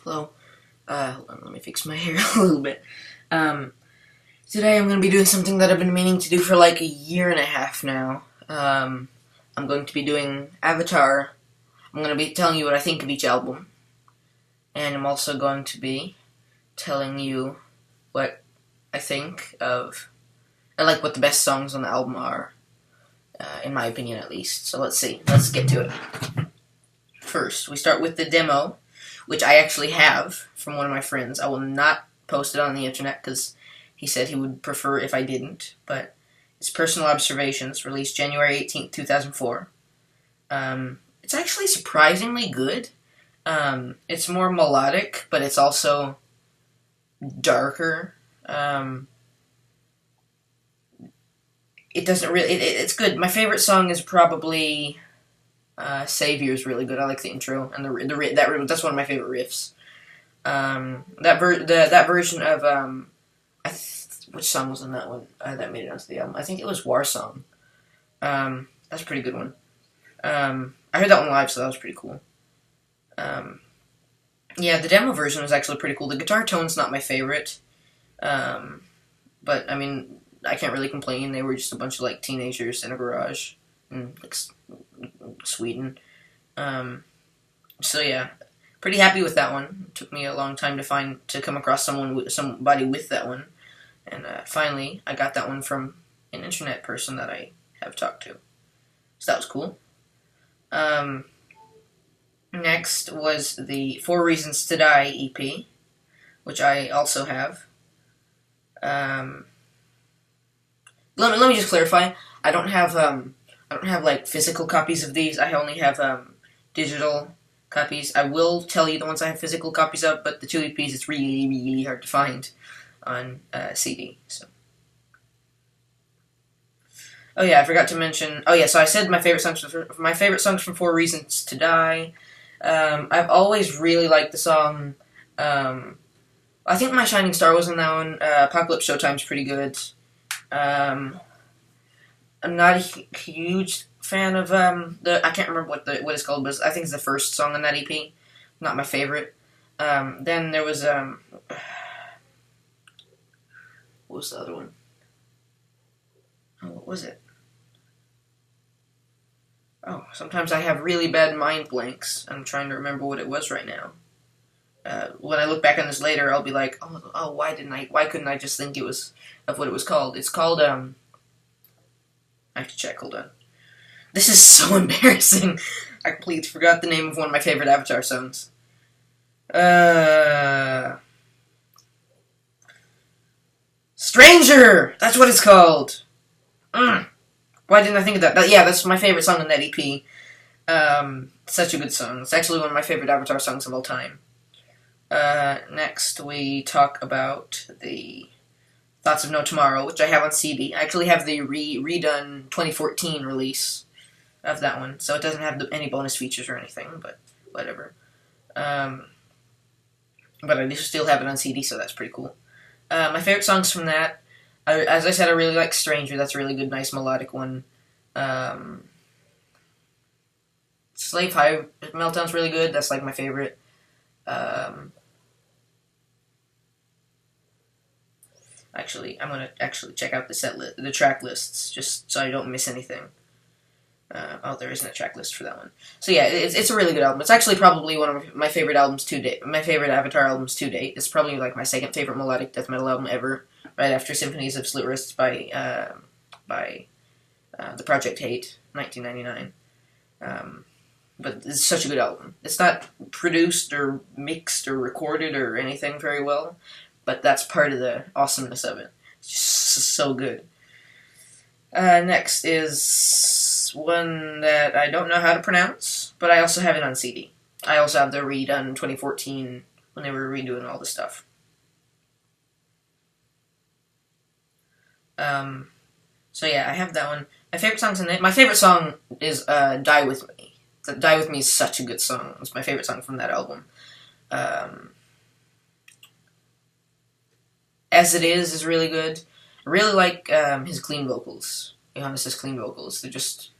Hello. Hold on, let me fix my hair a little bit. Today I'm going to be doing something that I've been meaning to do for like a year and a half now. I'm going to be doing AvataR. I'm going to be telling you what I think of each album. And I'm also going to be telling you what I think of, like what the best songs on the album are, in my opinion at least. So let's see. Let's get to it. First, we start with the demo, which I actually have from one of my friends. I will not post it on the internet because he said he would prefer if I didn't, but it's Personal Observations, released January 18th, 2004. It's actually surprisingly good. It's more melodic, but it's also darker. It doesn't really... It's good. My favorite song is probably... Savior is really good. I like the intro and that's one of my favorite riffs. That version of which song was in that one that made it onto the album? I think it was War Song. That's a pretty good one. I heard that one live, so that was pretty cool. Yeah, the demo version was actually pretty cool. The guitar tone's not my favorite, but I mean, I can't really complain. They were just a bunch of like teenagers in a garage in like Sweden. So yeah, pretty happy with that one. It took me a long time to come across somebody with that one, and finally I got that one from an internet person that I have talked to. So that was cool. Next was the 4 Reasons to Die EP, which I also have. Let me just clarify. I don't have like physical copies of these. I only have digital copies. I will tell you the ones I have physical copies of, but the 2 EPs it's really, really hard to find on CD. So. Oh yeah, I forgot to mention. Oh yeah, so I said my favorite songs from 4 Reasons to Die. I've always really liked the song. I think My Shining Star was in that one. Apocalypse Showtime's pretty good. I'm not a huge fan of I can't remember what it's called, but I think it's the first song on that EP. Not my favorite. Then there was what was the other one? Oh, what was it? Oh, sometimes I have really bad mind blanks. I'm trying to remember what it was right now. When I look back on this later, I'll be like, oh, why couldn't I just think it was of what it was called? It's called I have to check. Hold on. This is so embarrassing. I completely forgot the name of one of my favorite AvataR songs. Stranger! That's what it's called! Why didn't I think of that? Yeah, that's my favorite song on that EP. Such a good song. It's actually one of my favorite AvataR songs of all time. Next we talk about the Thoughts of No Tomorrow, which I have on CD. I actually have the redone 2014 release of that one, so it doesn't have any bonus features or anything, but whatever. But I do still have it on CD, so that's pretty cool. My favorite songs from that, as I said, I really like Stranger. That's a really good, nice, melodic one. Slave High Meltdown's really good. That's like my favorite. Actually, I'm gonna check out the track lists just so I don't miss anything. There isn't a track list for that one. So yeah, it's a really good album. It's actually probably one of my favorite albums to date. My favorite AvataR albums to date. It's probably like my second favorite melodic death metal album ever, right after Symphonies of Slit Wrists by the Project Hate, 1999. But it's such a good album. It's not produced or mixed or recorded or anything very well, but that's part of the awesomeness of it. It's just so good. Next is one that I don't know how to pronounce, but I also have it on CD. I also have the redone 2014 when they were redoing all the stuff. So yeah, I have that one. My favorite songs in it. My favorite song is Die With Me. Die With Me is such a good song. It's my favorite song from that album. As It Is really good. I really like his clean vocals. Johannes' clean vocals. They're just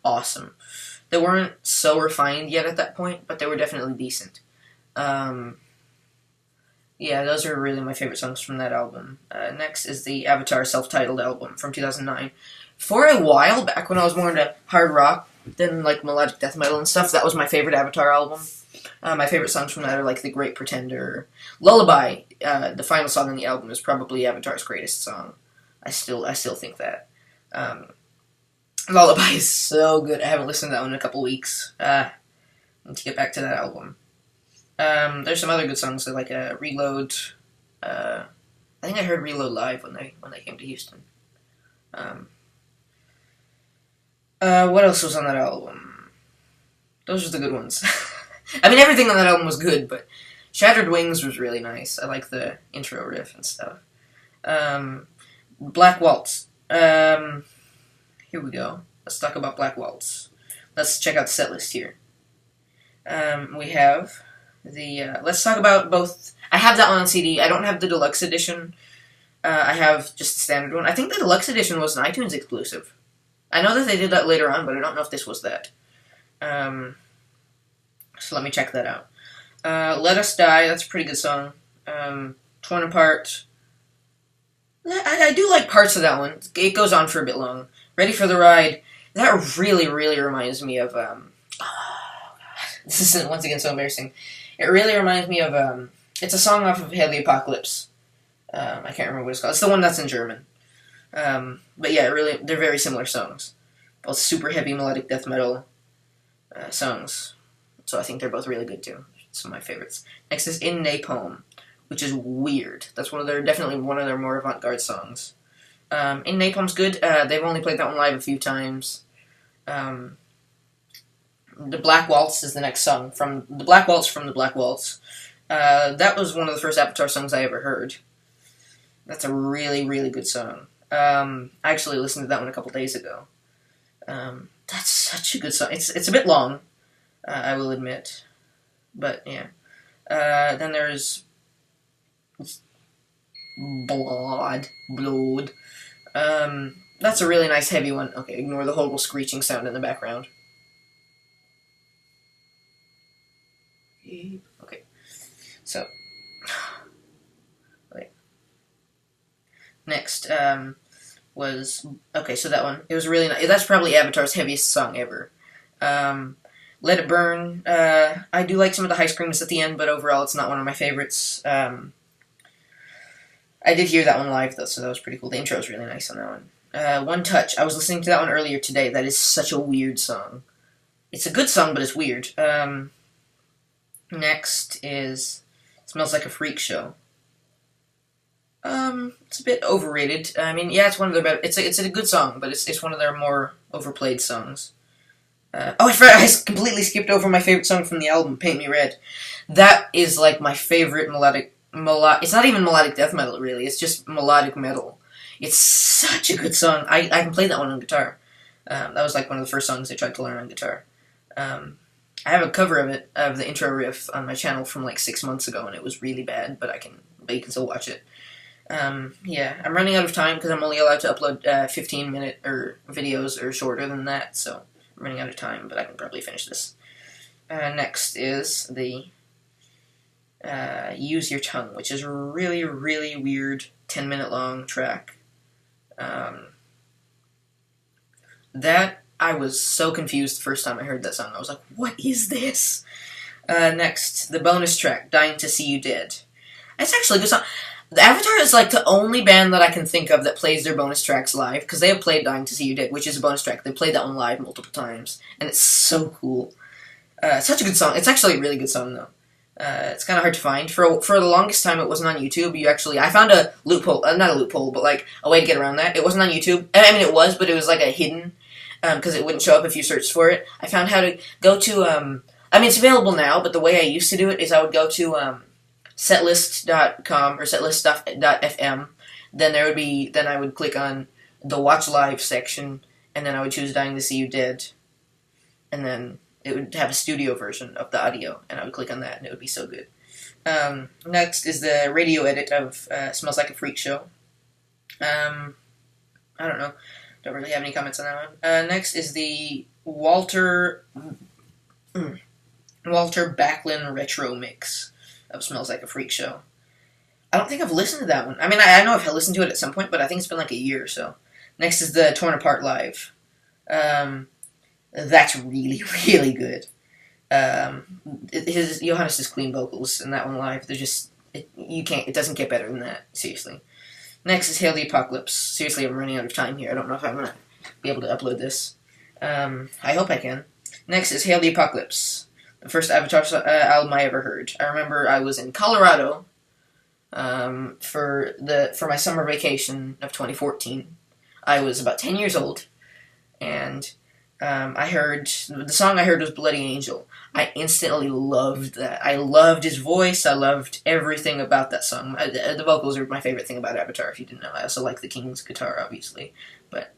awesome. They weren't so refined yet at that point, but they were definitely decent. Yeah, those are really my favorite songs from that album. Next is the AvataR self-titled album from 2009. For a while, back when I was more into hard rock than like melodic death metal and stuff, that was my favorite AvataR album. My favorite songs from that are like The Great Pretender. Lullaby, the final song on the album, is probably AvataR's greatest song. I still think that. Lullaby is so good. I haven't listened to that one in a couple weeks. Need to get back to that album. There's some other good songs like Reload. I think I heard Reload live when they came to Houston. What else was on that album? Those are the good ones. I mean, everything on that album was good, but Shattered Wings was really nice. I like the intro riff and stuff. Black Waltz. Here we go. Let's talk about Black Waltz. Let's check out the set list here. We have the... let's talk about both... I have that one on CD. I don't have the deluxe edition. I have just the standard one. I think the deluxe edition was an iTunes exclusive. I know that they did that later on, but I don't know if this was that. So let me check that out. Let Us Die, that's a pretty good song. Torn Apart. I do like parts of that one. It goes on for a bit long. Ready for the Ride. That really, really reminds me of... this is, once again, so embarrassing. It really reminds me of... it's a song off of Hail the Apocalypse. I can't remember what it's called. It's the one that's in German. But yeah, really, they're very similar songs. Both super heavy melodic death metal songs. So I think they're both really good too. Some of my favorites. Next is In Napalm, which is weird. That's definitely one of their more avant-garde songs. In Napalm's good. They've only played that one live a few times. The Black Waltz is the next song from the Black Waltz. That was one of the first AvataR songs I ever heard. That's a really, really good song. I actually listened to that one a couple days ago. That's such a good song. It's a bit long, I will admit, but yeah. Then there's Blood. That's a really nice heavy one. Okay, ignore the horrible screeching sound in the background. Okay, so wait. Next was okay. So that one, it was really nice. That's probably AvataR's heaviest song ever. Let It Burn. I do like some of the high screams at the end, but overall, it's not one of my favorites. I did hear that one live though, so that was pretty cool. The intro is really nice on that one. One Touch. I was listening to that one earlier today. That is such a weird song. It's a good song, but it's weird. Next is Smells Like a Freak Show. It's a bit overrated. I mean, yeah, it's one of their better. It's a good song, but it's one of their more overplayed songs. I completely skipped over my favorite song from the album, Paint Me Red. That is like my favorite melodic. It's not even melodic death metal, really. It's just melodic metal. It's such a good song. I can play that one on guitar. That was like one of the first songs I tried to learn on guitar. I have a cover of it, of the intro riff, on my channel from like 6 months ago, and it was really bad, but you can still watch it. Yeah, I'm running out of time because I'm only allowed to upload 15-minute or videos or shorter than that, so I'm running out of time, but I can probably finish this. Next is the Use Your Tongue, which is a really, really weird 10-minute long track. That I was so confused the first time I heard that song. I was like, what is this? Next, the bonus track, Dying to See You Dead. It's actually a good song. The AvataR is like the only band that I can think of that plays their bonus tracks live, because they have played Dying to See You Dead, which is a bonus track. They played that one live multiple times, and it's so cool. It's such a good song. It's actually a really good song, though. It's kind of hard to find. For the longest time, it wasn't on YouTube. I found a loophole, not a loophole, but like a way to get around that. It wasn't on YouTube. I mean, it was, but it was like a hidden, because it wouldn't show up if you searched for it. I found how to go to, I mean, it's available now, but the way I used to do it is I would go to, setlist.com or setlist.fm. Then I would click on the Watch Live section, and then I would choose Dying to See You Dead, and then it would have a studio version of the audio, and I would click on that, and it would be so good. Next is the radio edit of Smells Like a Freak Show. I don't know. Don't really have any comments on that one. Next is the Walter Walter Backlund retro mix of "Smells Like a Freak Show." I don't think I've listened to that one. I mean, I know I've listened to it at some point, but I think it's been like a year or so. Next is the Torn Apart Live. That's really, really good. Johannes' clean vocals in that one live, they're just, it doesn't get better than that, seriously. Next is Hail the Apocalypse. Seriously, I'm running out of time here. I don't know if I'm going to be able to upload this. I hope I can. Next is Hail the Apocalypse. The first AvataR album I ever heard. I remember I was in Colorado for my summer vacation of 2014. I was about 10 years old, and I heard the song I heard was Bloody Angel. I instantly loved that. I loved his voice. I loved everything about that song. The vocals are my favorite thing about AvataR, if you didn't know. I also like the King's guitar, obviously, but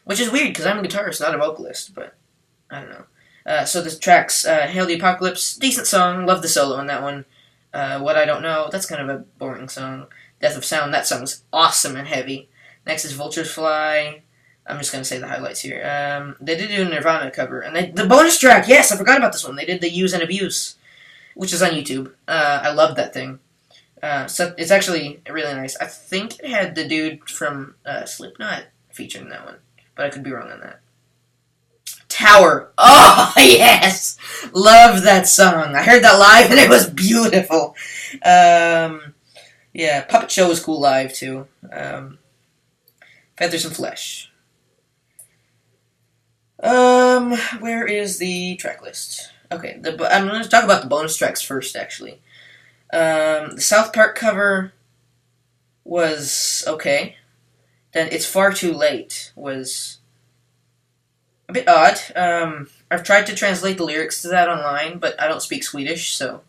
which is weird because I'm a guitarist, not a vocalist. But I don't know. So the tracks, Hail the Apocalypse, decent song. Love the solo on that one. What I Don't Know, that's kind of a boring song. Death of Sound, that song's awesome and heavy. Next is Vultures Fly. I'm just going to say the highlights here. They did do a Nirvana cover. And the bonus track, yes, I forgot about this one. They did the Use and Abuse, which is on YouTube. I love that thing. So it's actually really nice. I think it had the dude from Slipknot featured in that one. But I could be wrong on that. Tower. Oh, yes! Love that song. I heard that live and it was beautiful. Yeah, Puppet Show was cool live, too. Feathers and Flesh. Where is the track list? Okay, I'm going to talk about the bonus tracks first, actually. The South Park cover was okay. Then It's Far Too Late was a bit odd. I've tried to translate the lyrics to that online, but I don't speak Swedish, so...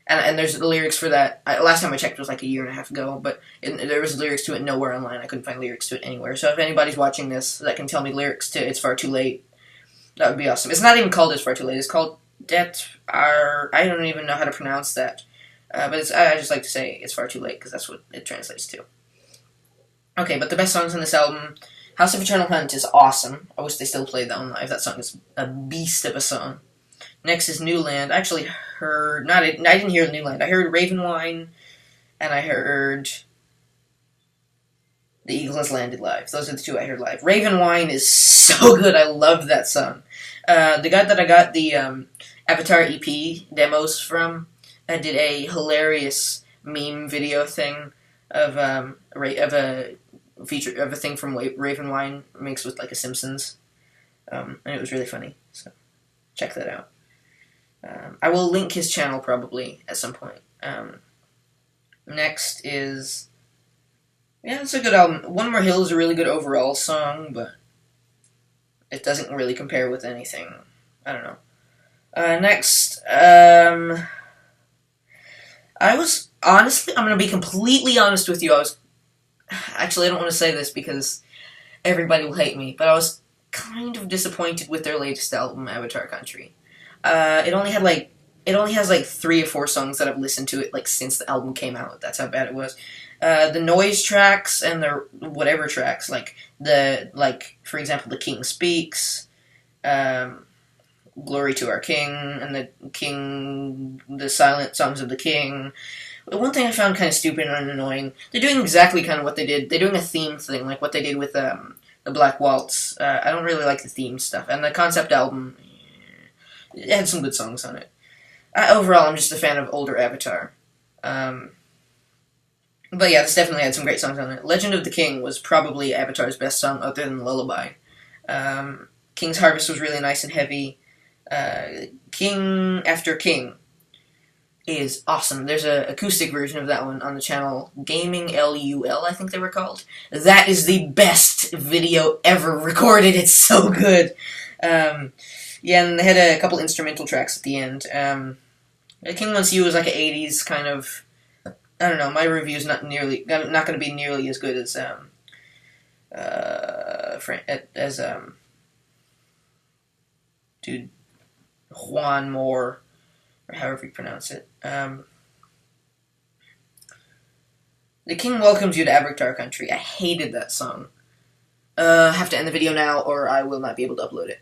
And there's the lyrics for that. Last time I checked was like a year and a half ago, but there was lyrics to it nowhere online. I couldn't find lyrics to it anywhere. So if anybody's watching this that can tell me lyrics to It's Far Too Late, that would be awesome. It's not even called It's Far Too Late. It's called AvataR. I don't even know how to pronounce that. But I just like to say It's Far Too Late because that's what it translates to. Okay, but the best songs on this album, House of Eternal Hunt is awesome. I wish they still played that one live. That song is a beast of a song. Next is New Land. I actually heard... I didn't hear New Land. I heard Raven Wine, and I heard The Eagle Has Landed live. Those are the two I heard live. Raven Wine is so good. I love that song. The guy that I got the AvataR EP demos from did a hilarious meme video thing of a thing from Raven Wine mixed with like a Simpsons, and it was really funny. So check that out. I will link his channel probably at some point. Next is... Yeah, it's a good album. One More Hill is a really good overall song, but it doesn't really compare with anything. I don't know. Next, I was... Honestly, I'm going to be completely honest with you. Actually, I don't want to say this because everybody will hate me, but I was kind of disappointed with their latest album, AvataR Country. It only has like 3 or 4 songs that I've listened to it like since the album came out. That's how bad it was. The noise tracks and the whatever tracks, for example, The King Speaks, Glory to Our King, and the silent songs of the King. One thing I found kind of stupid and annoying, they're doing exactly kind of what they did. They're doing a theme thing, like what they did with the Black Waltz. I don't really like the theme stuff. And the concept album, it had some good songs on it. Overall, I'm just a fan of older AvataR. But yeah, this definitely had some great songs on it. Legend of the King was probably AvataR's best song other than Lullaby. King's Harvest was really nice and heavy. King After King is awesome. There's an acoustic version of that one on the channel, Gaming LUL, I think they were called. That is the best video ever recorded. It's so good. Yeah, and they had a couple instrumental tracks at the end. King Wants You was like an 80s kind of... I don't know, my review's not going to be nearly as good as dude, Juan Moore, or however you pronounce it. The King Welcomes You to AvataR Country. I hated that song. have to end the video now or I will not be able to upload it.